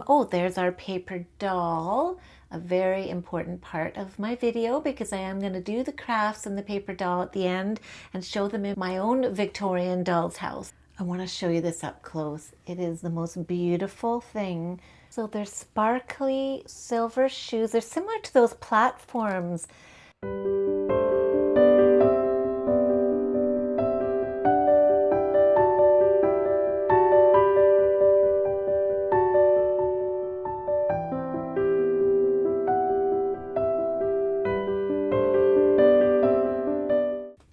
Oh, there's our paper doll, a very important part of my video because I am going to do the crafts and the paper doll at the end and show them in my own Victorian doll's house. I want to show you this up close. It is the most beautiful thing. So they're sparkly silver shoes. They're similar to those platforms.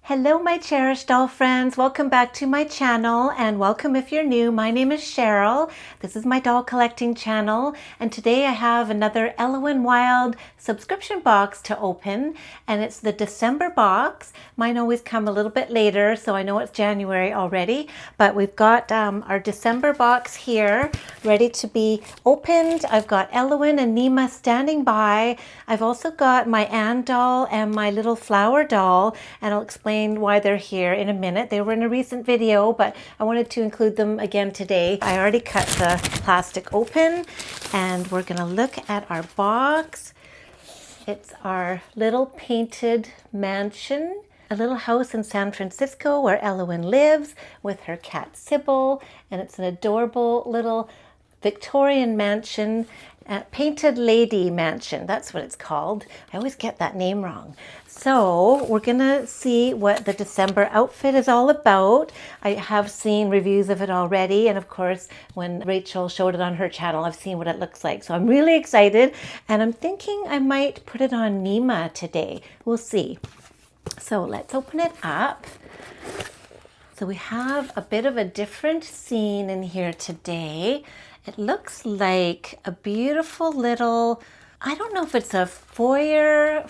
Hello my cherished doll friends, welcome back to my channel and welcome if you're new. My name is Cheryl. This is my doll collecting channel and today I have another Ellowyne Wilde subscription box to open and it's the December box. Mine always come a little bit later, so I know it's January already, but we've got our December box here ready to be opened. I've got Ellowyne and Nima standing by. I've also got my Anne doll and my little flower doll, and I'll explain why they're here in a minute. They were in a recent video, but I wanted to include them again today. I already cut the plastic open and we're gonna look at our box. It's our little painted mansion, a little house in San Francisco where Ellowyne lives with her cat Sybil, and it's an adorable little Victorian mansion, painted lady mansion. That's what it's called. I always get that name wrong. So we're gonna see what the December outfit is all about. I have seen reviews of it already, and of course when Rachel showed it on her channel, I've seen what it looks like. So I'm really excited, and I'm thinking I might put it on Nima today. We'll see. So let's open it up. So we have a bit of a different scene in here today. It looks like a beautiful little, I don't know if it's a foyer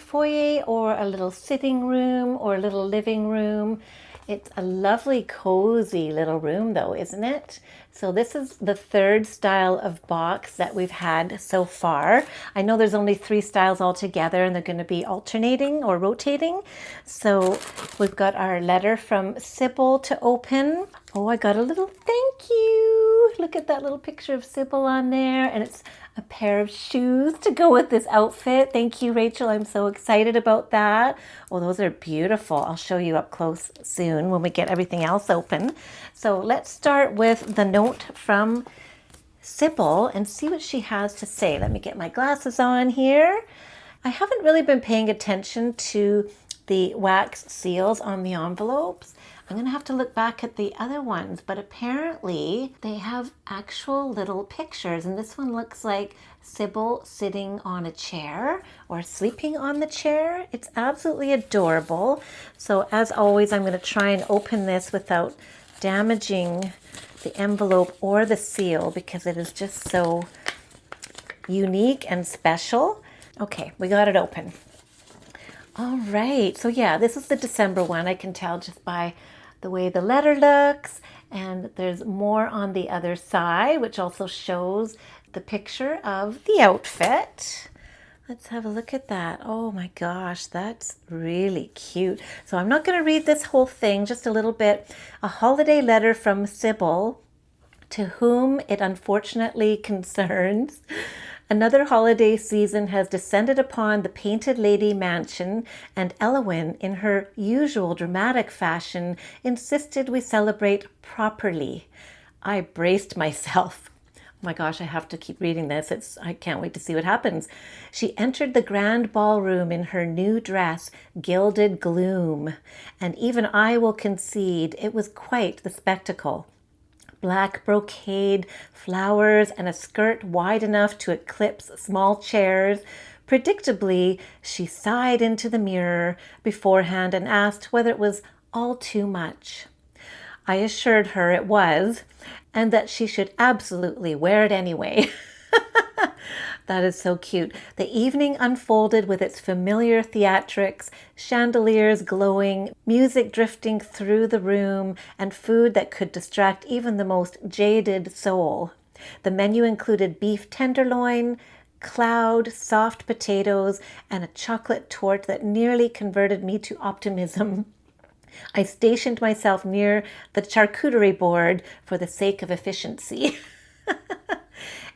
or a little sitting room or a little living room. It's a lovely cozy little room though, isn't it? So this is the third style of box that we've had so far. I know there's only 3 styles altogether and they're going to be alternating or rotating. So we've got our letter from Sybil to open. Oh, I got a little thank you. Look at that little picture of Sybil on there, and it's a pair of shoes to go with this outfit. Thank you, Rachel. I'm so excited about that. Oh, those are beautiful. I'll show you up close soon when we get everything else open. So let's start with the note from Sybil and see what she has to say. Let me get my glasses on here. I haven't really been paying attention to the wax seals on the envelopes. I'm gonna have to look back at the other ones, but apparently they have actual little pictures, and this one looks like Sybil sitting on a chair or sleeping on the chair. It's absolutely adorable. So as always, I'm gonna try and open this without damaging the envelope or the seal because it is just so unique and special. Okay, we got it open. All right, so yeah, this is the December one. I can tell just by the way the letter looks, and there's more on the other side, which also shows the picture of the outfit. Let's have a look at that. Oh my gosh, that's really cute. So I'm not going to read this whole thing, just a little bit. A holiday letter from Sybil, to whom it unfortunately concerns. Another holiday season has descended upon the Painted Lady Mansion, and Ellowyne, in her usual dramatic fashion, insisted we celebrate properly. I braced myself. Oh my gosh, I have to keep reading this. I can't wait to see what happens. She entered the grand ballroom in her new dress, gilded gloom, and even I will concede it was quite the spectacle. Black brocade, flowers, and a skirt wide enough to eclipse small chairs. Predictably, she sighed into the mirror beforehand and asked whether it was all too much. I assured her it was, and that she should absolutely wear it anyway. That is so cute. The evening unfolded with its familiar theatrics, chandeliers glowing, music drifting through the room, and food that could distract even the most jaded soul. The menu included beef tenderloin, cloud, soft potatoes, and a chocolate torte that nearly converted me to optimism. I stationed myself near the charcuterie board for the sake of efficiency.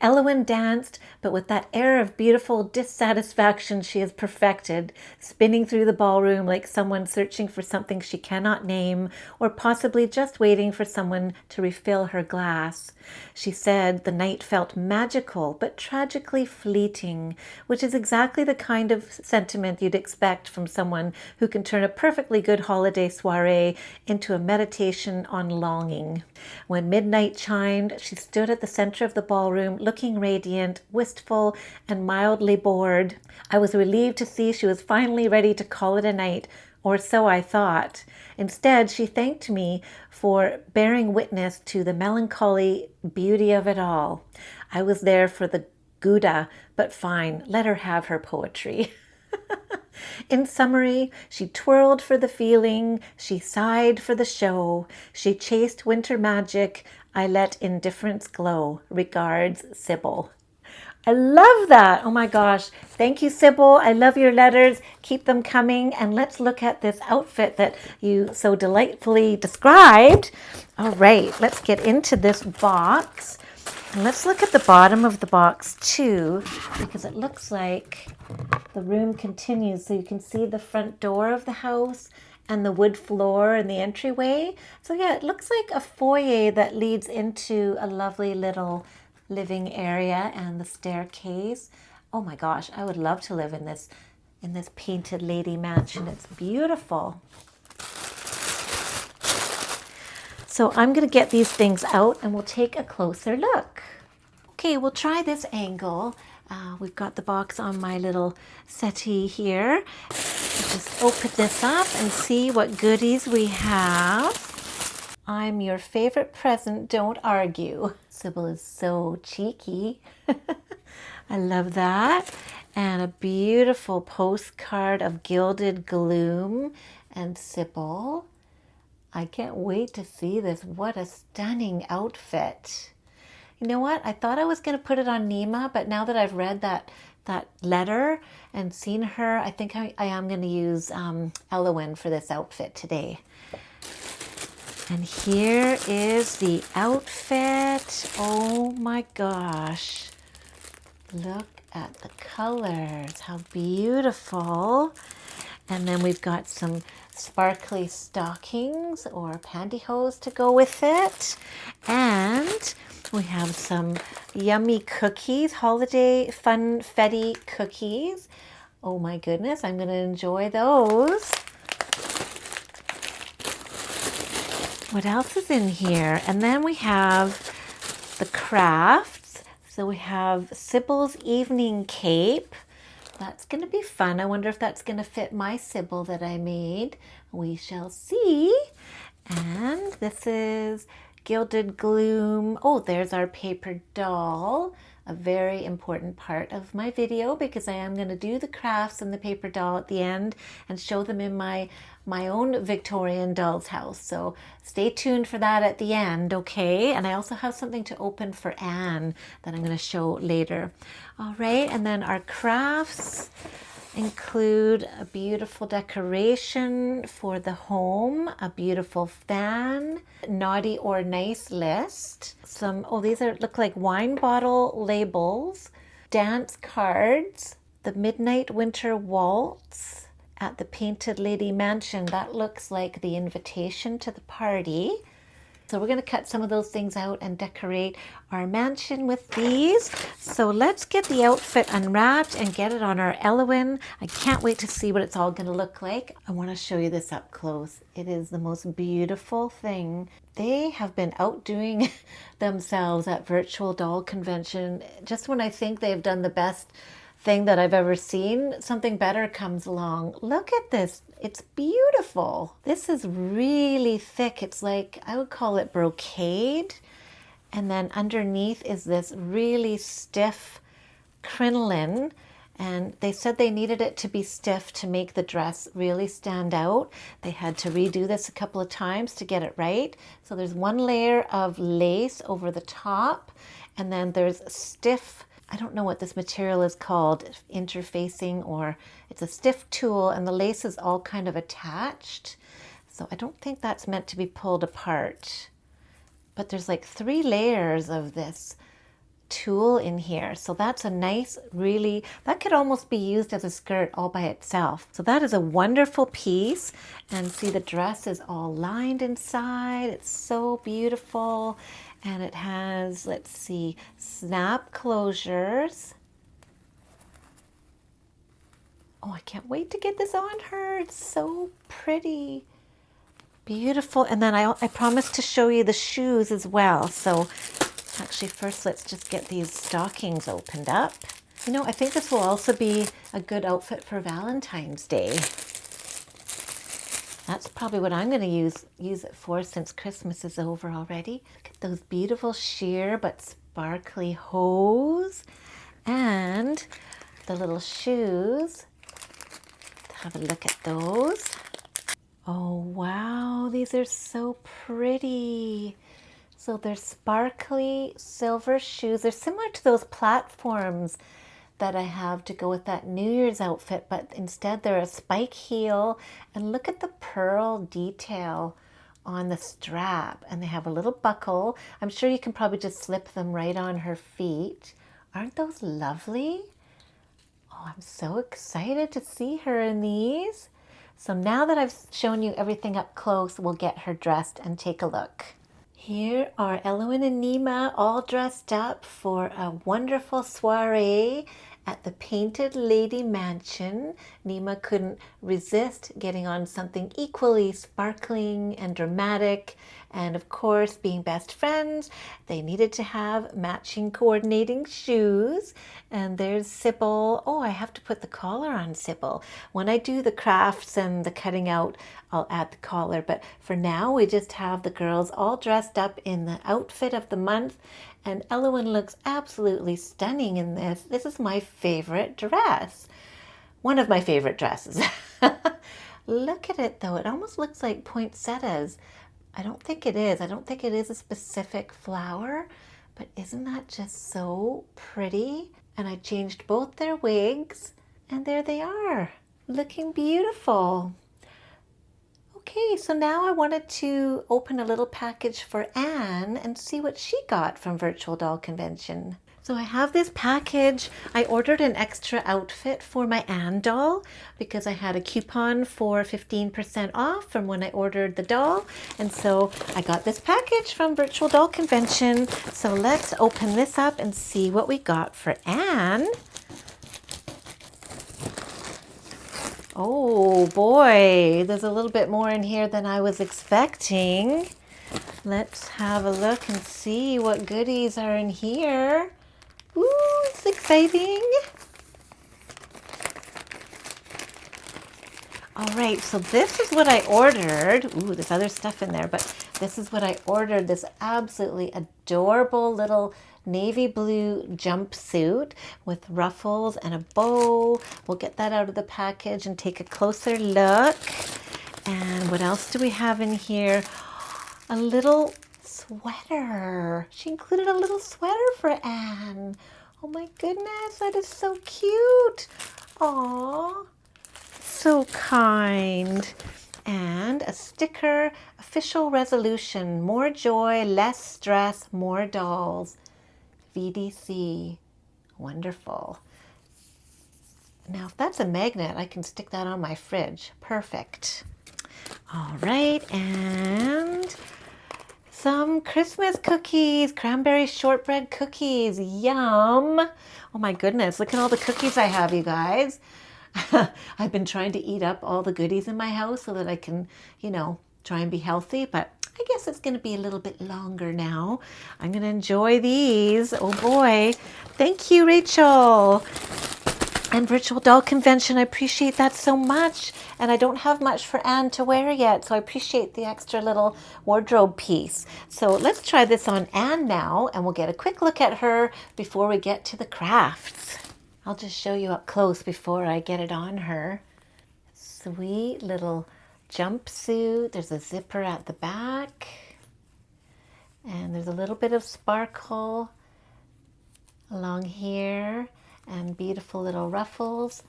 Ellowyne danced, but with that air of beautiful dissatisfaction she has perfected, spinning through the ballroom like someone searching for something she cannot name, or possibly just waiting for someone to refill her glass. She said the night felt magical, but tragically fleeting, which is exactly the kind of sentiment you'd expect from someone who can turn a perfectly good holiday soiree into a meditation on longing. When midnight chimed, she stood at the center of the ballroom, looking radiant, wistful, and mildly bored. I was relieved to see she was finally ready to call it a night, or so I thought. Instead, she thanked me for bearing witness to the melancholy beauty of it all. I was there for the Gouda, but fine, let her have her poetry. In summary, she twirled for the feeling, she sighed for the show, she chased winter magic, I let indifference glow. Regards, Sybil. I love that. Oh my gosh. Thank you, Sybil. I love your letters. Keep them coming. And let's look at this outfit that you so delightfully described. All right, let's get into this box. And let's look at the bottom of the box too, because it looks like the room continues. So you can see the front door of the house and the wood floor and the entryway. So yeah, it looks like a foyer that leads into a lovely little living area and the staircase. Oh my gosh, I would love to live in this painted lady mansion. It's beautiful. So I'm going to get these things out and we'll take a closer look. Okay, we'll try this angle. We've got the box on my little settee here. Just open this up and see what goodies we have. I'm your favorite present, don't argue. Sybil is so cheeky. I love that. And a beautiful postcard of gilded gloom and Sybil. I can't wait to see this. What a stunning outfit. You know what? I thought I was going to put it on Nima, but now that I've read that letter and seen her, I think I am going to use Ellowyne for this outfit today. And here is the outfit. Oh my gosh. Look at the colors. How beautiful. And then we've got some sparkly stockings or pantyhose to go with it. And we have some yummy cookies, holiday funfetti cookies. Oh my goodness, I'm going to enjoy those. What else is in here? And then we have the crafts. So we have Sybil's evening cape. That's going to be fun. I wonder if that's going to fit my Sybil that I made. We shall see. And this is Gilded Gloom. Oh, there's our paper doll. A very important part of my video because I am going to do the crafts and the paper doll at the end and show them in my own Victorian doll's house. So stay tuned for that at the end, okay? And I also have something to open for Anne that I'm going to show later. All right, and then our crafts include a beautiful decoration for the home, a beautiful fan, naughty or nice list, these look like wine bottle labels, dance cards, the Midnight Winter Waltz at the Painted Lady Mansion. That looks like the invitation to the party. So we're going to cut some of those things out and decorate our mansion with these. So let's get the outfit unwrapped and get it on our Ellowyne. I can't wait to see what it's all going to look like. I want to show you this up close. It is the most beautiful thing. They have been outdoing themselves at Virtual Doll Convention. Just when I think they've done the best thing that I've ever seen, something better comes along. Look at this. It's beautiful. This is really thick. It's like, I would call it brocade. And then underneath is this really stiff crinoline. And they said they needed it to be stiff to make the dress really stand out. They had to redo this a couple of times to get it right. So there's one layer of lace over the top, and then there's stiff, I don't know what this material is called, interfacing, or it's a stiff tulle, and the lace is all kind of attached. So I don't think that's meant to be pulled apart. But there's like 3 layers of this tulle in here. So that's a nice, really, that could almost be used as a skirt all by itself. So that is a wonderful piece. And see, the dress is all lined inside. It's so beautiful. And it has, let's see, snap closures. Oh, I can't wait to get this on her. It's so pretty. Beautiful. And then I promised to show you the shoes as well. So actually first let's just get these stockings opened up. You know, I think this will also be a good outfit for Valentine's Day. That's probably what I'm going to use it for since Christmas is over already. Look at those beautiful sheer but sparkly hose and the little shoes. Have a look at those. Oh wow, these are so pretty. So they're sparkly silver shoes. They're similar to those platforms that I have to go with that New Year's outfit, but instead they're a spike heel. And look at the pearl detail on the strap. And they have a little buckle. I'm sure you can probably just slip them right on her feet. Aren't those lovely? Oh, I'm so excited to see her in these. So now that I've shown you everything up close, we'll get her dressed and take a look. Here are Ellowyne and Nima all dressed up for a wonderful soiree at the Painted Lady Mansion. Nima couldn't resist getting on something equally sparkling and dramatic. And of course, being best friends, they needed to have matching coordinating shoes. And there's Sybil. Oh, I have to put the collar on Sybil. When I do the crafts and the cutting out, I'll add the collar. But for now, we just have the girls all dressed up in the outfit of the month. And Ellowyne looks absolutely stunning in this. This is my favorite dress. One of my favorite dresses. Look at it though. It almost looks like poinsettias. I don't think it is. I don't think it is a specific flower, but isn't that just so pretty? And I changed both their wigs and there they are, looking beautiful. Okay, so now I wanted to open a little package for Anne and see what she got from Virtual Doll Convention. So I have this package. I ordered an extra outfit for my Anne doll because I had a coupon for 15% off from when I ordered the doll. And so I got this package from Virtual Doll Convention. So let's open this up and see what we got for Anne. Oh boy, there's a little bit more in here than I was expecting. Let's have a look and see what goodies are in here. Ooh, it's exciting. All right, so this is what I ordered. Ooh, there's other stuff in there, but this is what I ordered. This absolutely adorable little navy blue jumpsuit with ruffles and a bow. We'll get that out of the package and take a closer look. And what else do we have in here? A little sweater. She included a little sweater for Anne. Oh my goodness, that is so cute. Aww, so kind. And a sticker, official resolution, more joy, less stress, more dolls. VDC, wonderful. Now if that's a magnet, I can stick that on my fridge. Perfect. All right, and some Christmas cookies, cranberry shortbread cookies, yum. Oh my goodness, look at all the cookies I have, you guys. I've been trying to eat up all the goodies in my house so that I can, you know, try and be healthy, but I guess it's going to be a little bit longer now. I'm going to enjoy these. Oh boy. Thank you, Rachel. And Virtual Doll Convention, I appreciate that so much. And I don't have much for Anne to wear yet, so I appreciate the extra little wardrobe piece. So let's try this on Anne now, and we'll get a quick look at her before we get to the crafts. I'll just show you up close before I get it on her. Sweet little jumpsuit. There's a zipper at the back. And there's a little bit of sparkle along here. And beautiful little ruffles.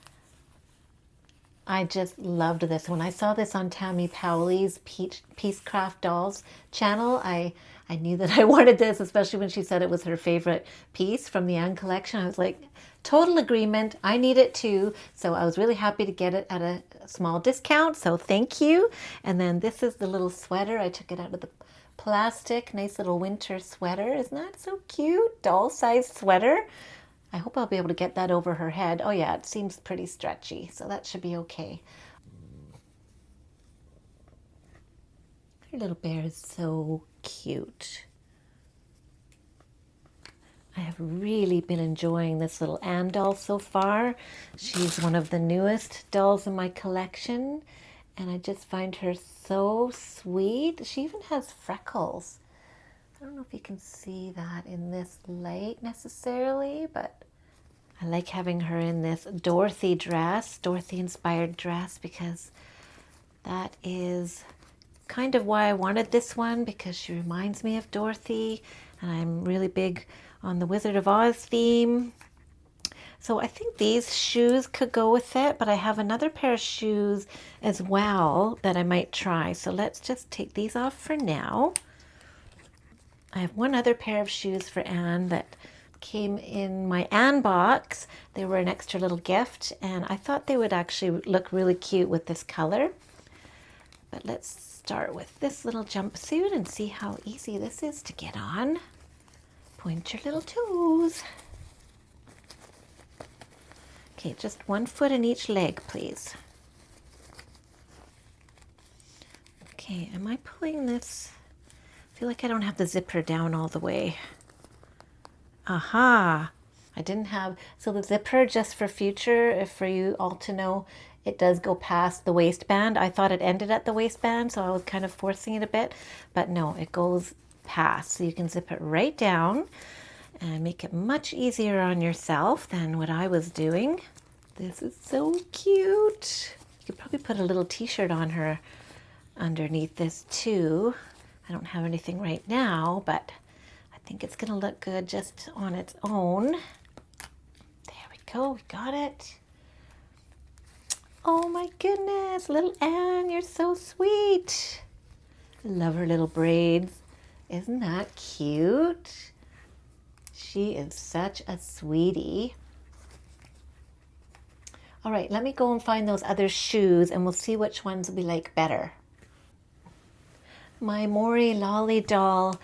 I just loved this. When I saw this on Tammy Powley's Peacecraft Dolls channel, I I knew that I wanted this, especially when she said it was her favorite piece from the Anne collection. I was like, total agreement. I need it too. So I was really happy to get it at a small discount. So thank you. And then this is the little sweater. I took it out of the plastic. Nice little winter sweater. Isn't that so cute? Doll-sized sweater. I hope I'll be able to get that over her head. Oh yeah, it seems pretty stretchy, so that should be okay. Her little bear is so cute. I have really been enjoying this little Anne doll so far. She's one of the newest dolls in my collection, and I just find her so sweet. She even has freckles. I don't know if you can see that in this light necessarily, but I like having her in this Dorothy dress, Dorothy inspired dress, because that is kind of why I wanted this one, because she reminds me of Dorothy, and I'm really big on the Wizard of Oz theme. So I think these shoes could go with it, but I have another pair of shoes as well that I might try. So let's just take these off for now. I have one other pair of shoes for Anne that came in my Anne box. They were an extra little gift, and I thought they would actually look really cute with this color. But let's start with this little jumpsuit and see how easy this is to get on. Point your little toes. Okay, just one foot in each leg, please. Okay, am I pulling this? I feel like I don't have the zipper down all the way. Aha! I didn't have, so the zipper, just for future, if for you all to know, it does go past the waistband. I thought it ended at the waistband, so I was kind of forcing it a bit, but no, it goes past. So you can zip it right down and make it much easier on yourself than what I was doing. This is so cute. You could probably put a little t-shirt on her underneath this too. I don't have anything right now, but I think it's gonna look good just on its own. There we go, we got it. Oh my goodness, little Anne, you're so sweet. I love her little braids. Isn't that cute? She is such a sweetie. All right, let me go and find those other shoes and we'll see which ones we like better. My Maury Lolly doll,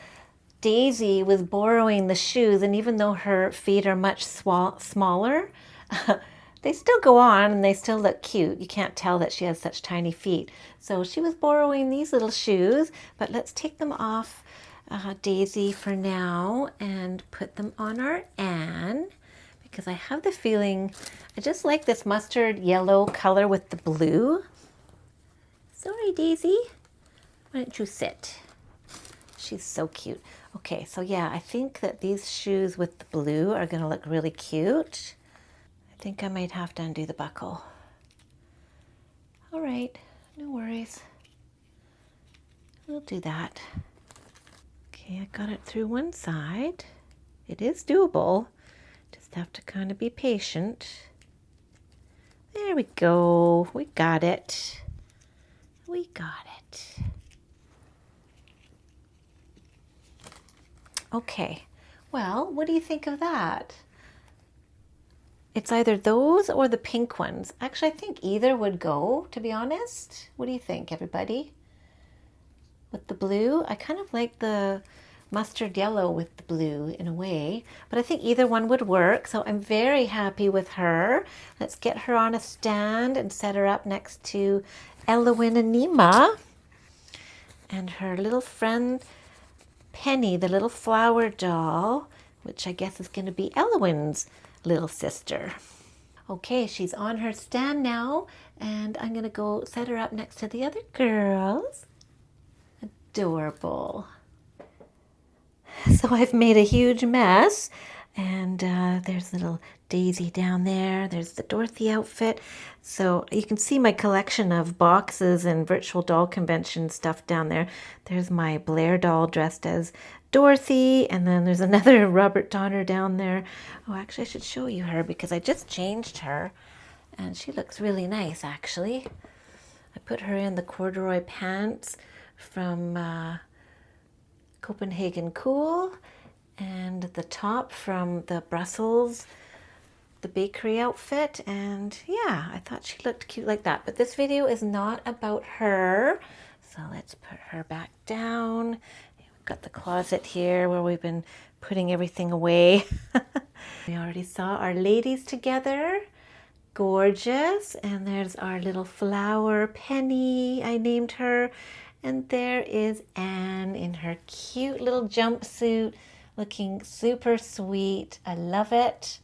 Daisy, was borrowing the shoes, and even though her feet are much smaller, they still go on and they still look cute. You can't tell that she has such tiny feet. So she was borrowing these little shoes, but let's take them off Daisy for now and put them on our Anne, because I have the feeling I just like this mustard yellow color with the blue. Sorry, Daisy. Why don't you sit? She's so cute. Okay, so yeah, I think that these shoes with the blue are gonna look really cute. I think I might have to undo the buckle. All right, no worries. We'll do that. Okay, I got it through one side. It is doable. Just have to kind of be patient. There we go. We got it. We got it. Okay, well, what do you think of that? It's either those or the pink ones. Actually, I think either would go, to be honest. What do you think, everybody? With the blue, I kind of like the mustard yellow with the blue in a way, but I think either one would work. So I'm very happy with her. Let's get her on a stand and set her up next to Ellowyne and Nima and her little friend Penny, the little flower doll, which I guess is going to be Ellowyne's little sister. Okay, she's on her stand now, and I'm going to go set her up next to the other girls. Adorable. So I've made a huge mess, and there's little Daisy down there. There's the Dorothy outfit. So you can see my collection of boxes and virtual doll convention stuff down there. There's my Blair doll dressed as Dorothy, and then there's another Robert Donner down there. Oh, actually I should show you her because I just changed her, and she looks really nice actually. I put her in the corduroy pants from Copenhagen Cool, and the top from the Brussels, the bakery outfit. And yeah, I thought she looked cute like that. But this video is not about her. So let's put her back down. We've got the closet here where we've been putting everything away. We already saw our ladies together. Gorgeous. And there's our little flower Penny, I named her. And there is Anne in her cute little jumpsuit, looking super sweet. I love it.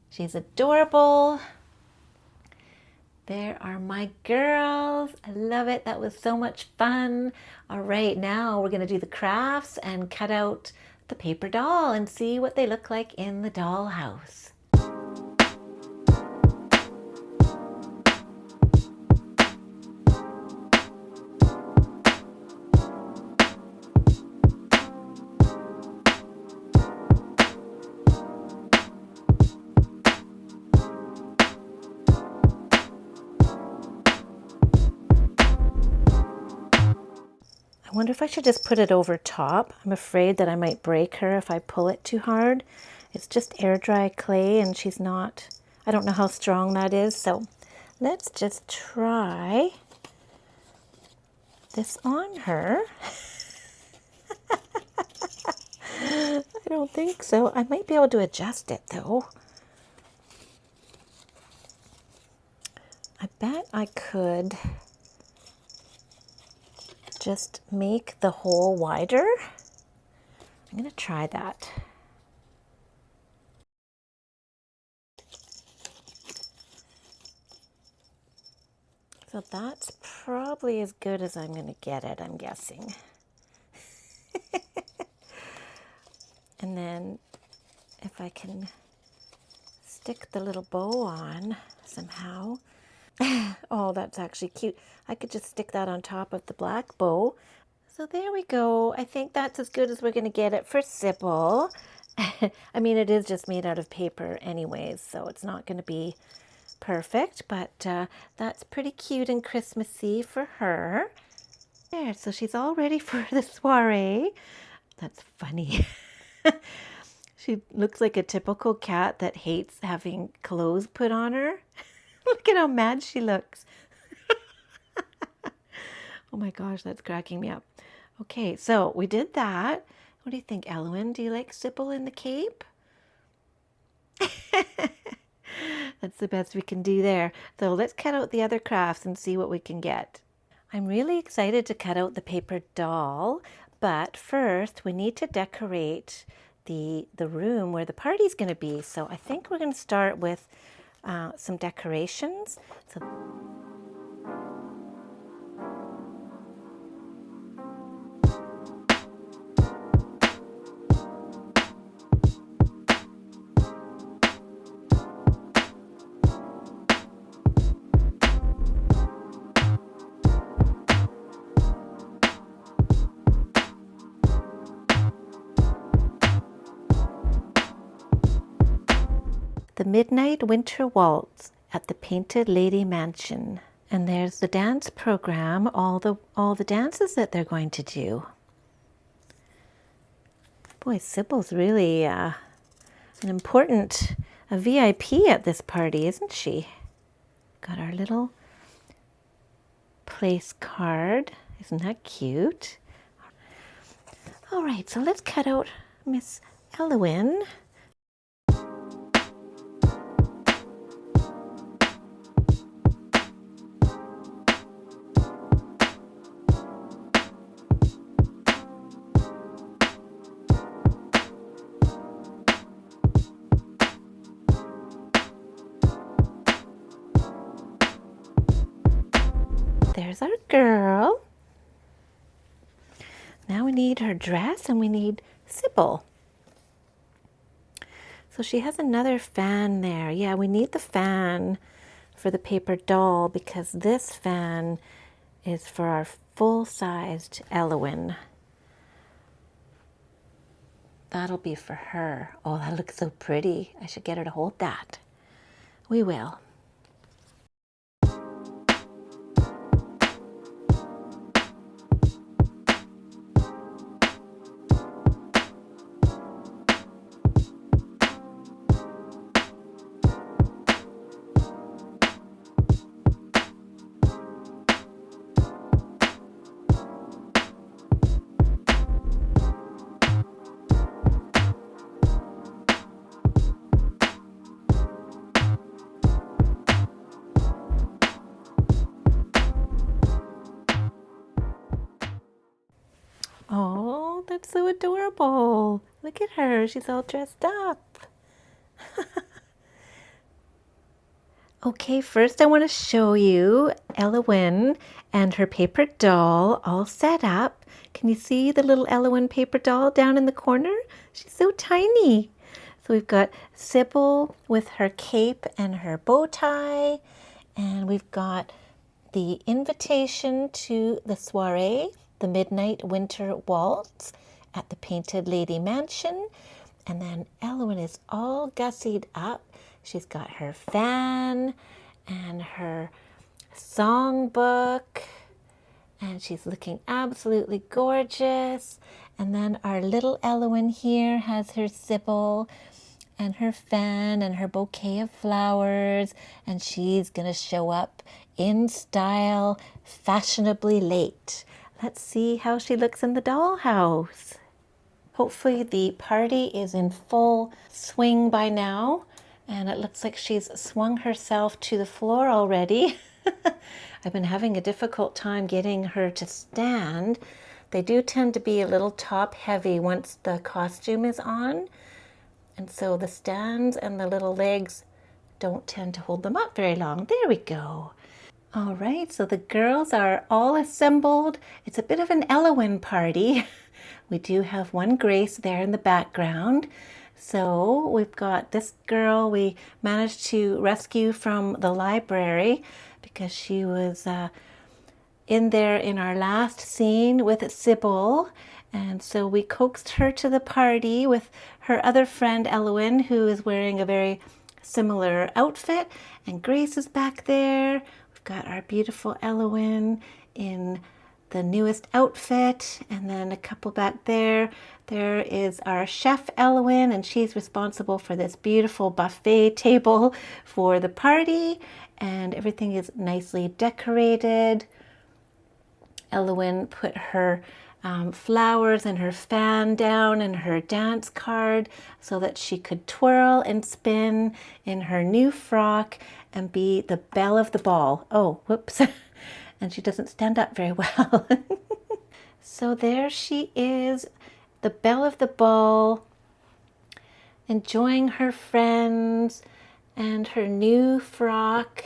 She's adorable. There are my girls. I love it. That was so much fun. All right, now we're going to do the crafts and cut out the paper doll and see what they look like in the doll house. I wonder if I should just put it over top. I'm afraid that I might break her if I pull it too hard. It's just air dry clay and she's not, I don't know how strong that is. So let's just try this on her. I don't think so. I might be able to adjust it though. I bet I could just make the hole wider. I'm going to try that. So that's probably as good as I'm going to get it, I'm guessing. And then if I can stick the little bow on somehow. Oh, that's actually cute. I could just stick that on top of the black bow. So there we go. I think that's as good as we're going to get it for Sybil. I mean, it is just made out of paper anyways, so it's not going to be perfect, but that's pretty cute and Christmassy for her. There, so she's all ready for the soiree. That's funny. She looks like a typical cat that hates having clothes put on her. Look at how mad she looks. Oh my gosh, that's cracking me up. Okay, so we did that. What do you think, Ellowyne? Do you like Sybil in the cape? That's the best we can do there. So let's cut out the other crafts and see what we can get. I'm really excited to cut out the paper doll, but first we need to decorate the room where the party's going to be. So I think we're going to start with some decorations. So the Midnight Winter Waltz at the Painted Lady Mansion. And there's the dance program, all the dances that they're going to do. Boy, Sybil's really an important VIP at this party, isn't she? Got our little place card. Isn't that cute? All right, so let's cut out Miss Ellowyne. There's our girl. Now we need her dress and we need Sybil. So she has another fan there. Yeah, we need the fan for the paper doll because this fan is for our full-sized Ellowyne. That'll be for her. Oh, that looks so pretty. I should get her to hold that. We will. so adorable. Look at her. She's all dressed up. Okay, first I want to show you Ellowyne and her paper doll all set up. Can you see the little Ellowyne paper doll down in the corner? She's so tiny. So we've got Sybil with her cape and her bow tie. And we've got the invitation to the soiree, the Midnight Winter Waltz at the Painted Lady Mansion. And then Ellowyne is all gussied up. She's got her fan and her songbook, and she's looking absolutely gorgeous. And then our little Ellowyne here has her Sybil and her fan and her bouquet of flowers, and she's gonna show up in style, fashionably late. Let's see how she looks in the dollhouse. Hopefully the party is in full swing by now, and it looks like she's swung herself to the floor already. I've been having a difficult time getting her to stand. They do tend to be a little top heavy once the costume is on, and so the stands and the little legs don't tend to hold them up very long. There we go. All right, so the girls are all assembled. It's a bit of an Ellowyne party. We do have one Grace there in the background. So we've got this girl we managed to rescue from the library because she was in there in our last scene with Sybil. And so we coaxed her to the party with her other friend Ellowyne, who is wearing a very similar outfit. And Grace is back there. We've got our beautiful Ellowyne in the newest outfit, and then a couple back there. There is our chef Ellowyne, and she's responsible for this beautiful buffet table for the party, and everything is nicely decorated. Ellowyne put her flowers and her fan down and her dance card so that she could twirl and spin in her new frock and be the belle of the ball. Oh, whoops. And she doesn't stand up very well. So there she is, the belle of the ball, enjoying her friends and her new frock.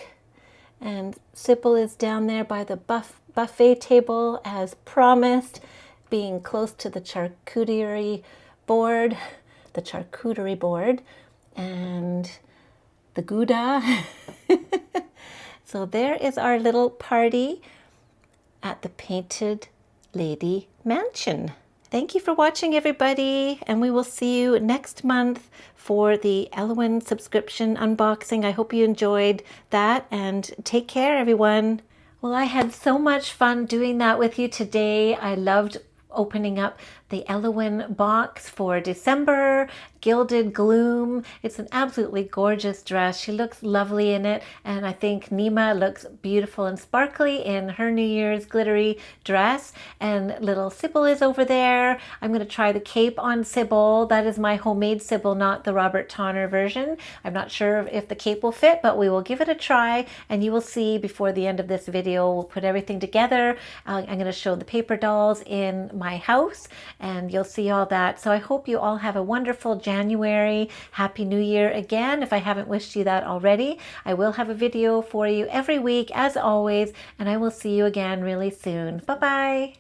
And Sybil is down there by the buffet table as promised, being close to the charcuterie board, and the Gouda. So there is our little party at the Painted Lady Mansion. Thank you for watching, everybody, and we will see you next month for the Ellowyne subscription unboxing. I hope you enjoyed that, and take care, everyone. Well, I had so much fun doing that with you today. I loved opening up the Ellowyne box for December, Gilded Gloom. It's an absolutely gorgeous dress. She looks lovely in it, and I think Nima looks beautiful and sparkly in her New Year's glittery dress, and little Sybil is over there. I'm going to try the cape on Sybil. That is my homemade Sybil, not the Robert Tonner version. I'm not sure if the cape will fit, but we will give it a try, and you will see before the end of this video. We'll put everything together. I'm going to show the paper dolls in my house, and you'll see all that. So I hope you all have a wonderful January. Happy New Year again. If I haven't wished you that already, I will have a video for you every week as always, and I will see you again really soon. Bye-bye.